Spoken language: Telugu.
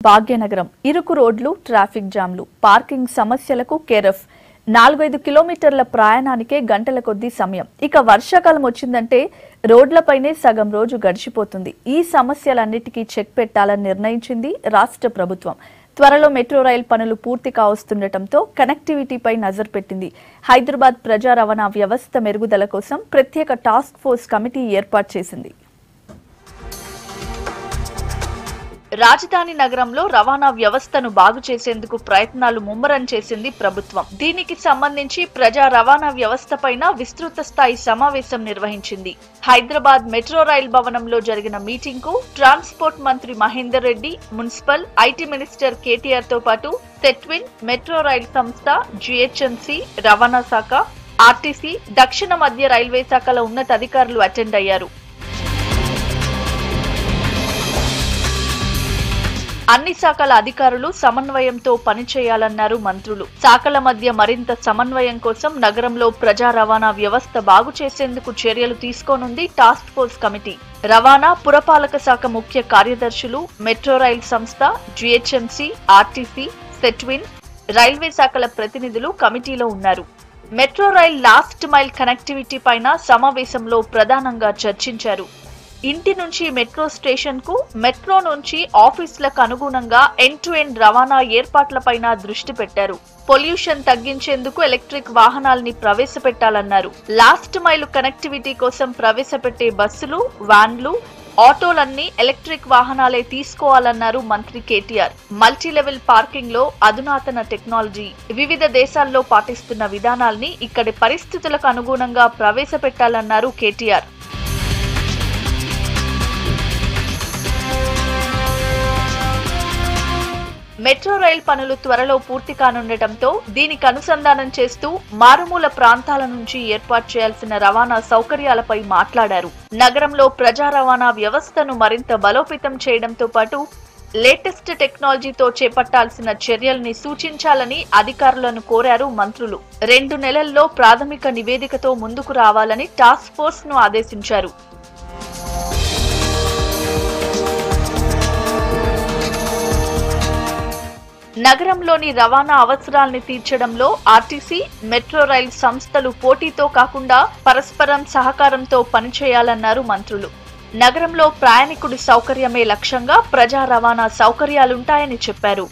భాగ్యనగరం ఇరుకు రోడ్లు, ట్రాఫిక్ జామ్లు, పార్కింగ్ సమస్యలకు కేరఫ్. 4-5 కిలోమీటర్ల ప్రయాణానికే గంటల కొద్దీ సమయం. ఇక వర్షాకాలం వచ్చిందంటే రోడ్లపైనే సగం రోజు గడిచిపోతుంది. ఈ సమస్యలన్నిటికీ చెక్ పెట్టాలని నిర్ణయించింది రాష్ట్ర ప్రభుత్వం. త్వరలో మెట్రో రైల్ పనులు పూర్తి కావస్తుండటంతో కనెక్టివిటీపై నజర్ పెట్టింది. హైదరాబాద్ ప్రజా రవాణా వ్యవస్థ మెరుగుదల కోసం ప్రత్యేక టాస్క్ ఫోర్స్ కమిటీ ఏర్పాటు చేసింది. రాజధాని నగరంలో రవాణా వ్యవస్థను బాగు చేసేందుకు ప్రయత్నాలు ముమ్మరం చేసింది ప్రభుత్వం. దీనికి సంబంధించి ప్రజా రవాణా వ్యవస్థపైన విస్తృత స్థాయి సమావేశం నిర్వహించింది. హైదరాబాద్ మెట్రో రైల్ భవనంలో జరిగిన మీటింగ్ కు ట్రాన్స్పోర్ట్ మంత్రి Mahender Reddy, municipal, IT minister KTR తో పాటు సెట్విన్, మెట్రో రైల్ సంస్థ, జీహెచ్ఎంసీ, రవాణా శాఖ, ఆర్టీసీ, దక్షిణ మధ్య రైల్వే శాఖల ఉన్నతాధికారులు అటెండ్ అయ్యారు. అన్ని శాఖల అధికారులు సమన్వయంతో పనిచేయాలన్నారు మంత్రులు. శాఖల మధ్య మరింత సమన్వయం కోసం నగరంలో ప్రజా రవాణా వ్యవస్థ బాగు చేసేందుకు చర్యలు తీసుకోనుంది టాస్క్ ఫోర్స్ కమిటీ. రవాణా, పురపాలక శాఖ ముఖ్య కార్యదర్శులు, మెట్రో రైల్ సంస్థ, జీహెచ్ఎంసీ, ఆర్టీసీ, సెట్విన్, రైల్వే శాఖల ప్రతినిధులు కమిటీలో ఉన్నారు. Metro rail last mile connectivity పైన సమావేశంలో ప్రధానంగా చర్చించారు. ఇంటి నుంచి మెట్రో స్టేషన్ కు, మెట్రో నుంచి ఆఫీసులకు అనుగుణంగా ఎండ్ టు ఎండ్ రవాణా ఏర్పాట్లపైన దృష్టి పెట్టారు. పొల్యూషన్ తగ్గించేందుకు ఎలక్ట్రిక్ వాహనాల్ని ప్రవేశపెట్టాలన్నారు. లాస్ట్ మైల్ కనెక్టివిటీ కోసం ప్రవేశపెట్టే బస్సులు, వ్యాన్లు, ఆటోలన్నీ ఎలక్ట్రిక్ వాహనాలే తీసుకోవాలన్నారు మంత్రి కేటీఆర్. మల్టీ లెవెల్ పార్కింగ్ లో అధునాతన టెక్నాలజీ, వివిధ దేశాల్లో పాటిస్తున్న విధానాల్ని ఇక్కడి పరిస్థితులకు అనుగుణంగా ప్రవేశపెట్టాలన్నారు కేటీఆర్. మెట్రో రైల్ పనులు త్వరలో పూర్తి కానుండటంతో దీనికి అనుసంధానం చేస్తూ మారుమూల ప్రాంతాల నుంచి ఏర్పాటు చేయాల్సిన రవాణా సౌకర్యాలపై మాట్లాడారు. నగరంలో ప్రజా రవాణా వ్యవస్థను మరింత బలోపేతం చేయడంతో పాటు లేటెస్ట్ టెక్నాలజీతో చేపట్టాల్సిన చర్యల్ని సూచించాలని అధికారులను కోరారు మంత్రులు. 2 నెలల్లో ప్రాథమిక నివేదికతో ముందుకు రావాలని టాస్క్ ఫోర్స్ ను ఆదేశించారు. నగరంలోని రవాణా అవసరాల్ని తీర్చడంలో ఆర్టీసీ, మెట్రో రైల్ సంస్థలు పోటీతో కాకుండా పరస్పరం సహకారంతో పనిచేయాలన్నారు మంత్రులు. నగరంలో ప్రయాణికుడి సౌకర్యమే లక్ష్యంగా ప్రజా రవాణా సౌకర్యాలుంటాయని చెప్పారు.